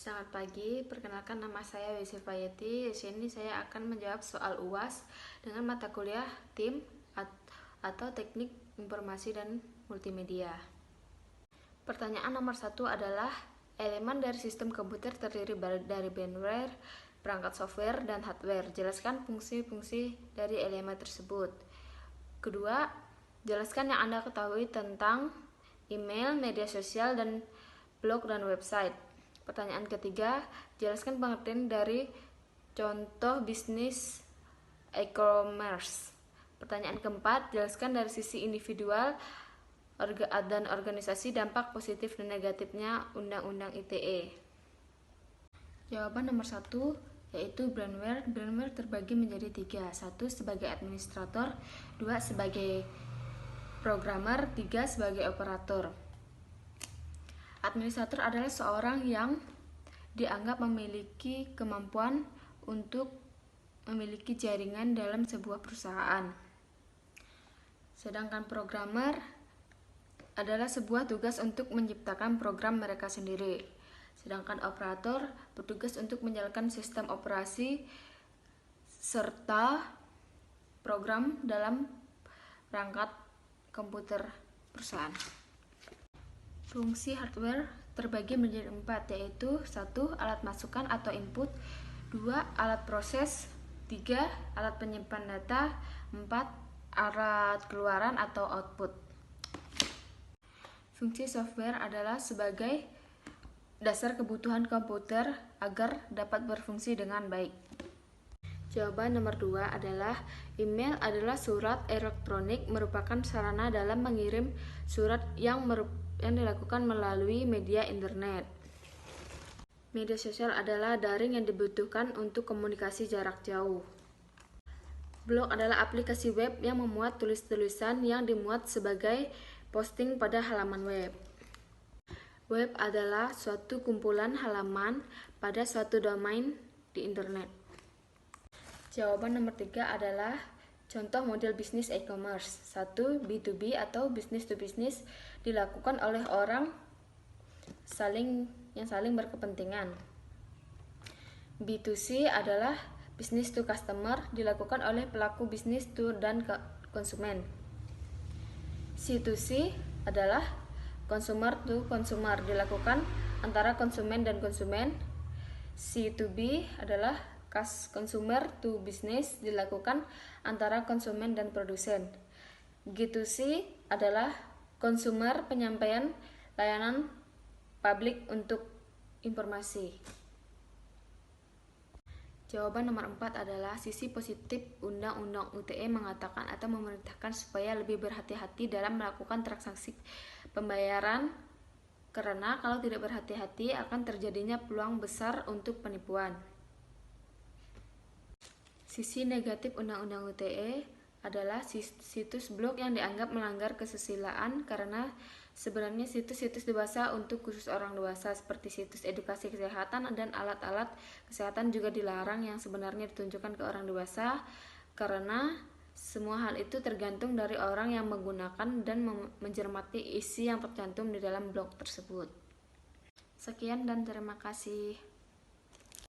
Selamat pagi, perkenalkan nama saya Wesi Fayeti. Di sini saya akan menjawab soal UAS dengan mata kuliah TIM atau Teknik Informasi dan Multimedia. Pertanyaan nomor 1 adalah elemen dari sistem komputer terdiri dari firmware, perangkat software, dan hardware. Jelaskan fungsi-fungsi dari elemen tersebut. Kedua, jelaskan yang Anda ketahui tentang email, media sosial, dan blog dan website. Pertanyaan ketiga, jelaskan pengertian dari contoh bisnis e-commerce. Pertanyaan keempat, jelaskan dari sisi individual dan organisasi dampak positif dan negatifnya Undang-Undang ITE. Jawaban nomor 1 yaitu brainware. Brainware terbagi menjadi 3. 1 sebagai administrator, 2 sebagai programmer, 3 sebagai operator. Administrator adalah seorang yang dianggap memiliki kemampuan untuk memiliki jaringan dalam sebuah perusahaan. Sedangkan programmer adalah sebuah tugas untuk menciptakan program mereka sendiri. Sedangkan operator bertugas untuk menjalankan sistem operasi serta program dalam perangkat komputer perusahaan. Fungsi hardware terbagi menjadi 4, yaitu 1 alat masukan atau input, 2 alat proses, 3 alat penyimpan data, 4 alat keluaran atau output. Fungsi software adalah sebagai dasar kebutuhan komputer agar dapat berfungsi dengan baik. Jawaban nomor 2 adalah email adalah surat elektronik, merupakan sarana dalam mengirim surat yang dilakukan melalui media internet. Media sosial adalah daring yang dibutuhkan untuk komunikasi jarak jauh. Blog adalah aplikasi web yang memuat tulis-tulisan yang dimuat sebagai posting pada halaman web. Web adalah suatu kumpulan halaman pada suatu domain di internet. Jawaban nomor 3 adalah contoh model bisnis e-commerce. 1. B2B atau business to business dilakukan oleh orang yang saling berkepentingan. B2C adalah business to customer, dilakukan oleh pelaku bisnis dan konsumen. C2C adalah consumer to consumer, dilakukan antara konsumen dan konsumen. C2B adalah consumer to business, dilakukan antara konsumen dan produsen. G2C adalah consumer, penyampaian layanan publik untuk informasi. Jawaban nomor 4 adalah sisi positif Undang-Undang ITE mengatakan atau memerintahkan supaya lebih berhati-hati dalam melakukan transaksi pembayaran, karena kalau tidak berhati-hati akan terjadinya peluang besar untuk penipuan. Sisi negatif Undang-Undang ITE adalah situs blog yang dianggap melanggar kesusilaan, karena sebenarnya situs-situs dewasa untuk khusus orang dewasa seperti situs edukasi kesehatan dan alat-alat kesehatan juga dilarang yang sebenarnya ditunjukkan ke orang dewasa, karena semua hal itu tergantung dari orang yang menggunakan dan mencermati isi yang tercantum di dalam blog tersebut. Sekian dan terima kasih.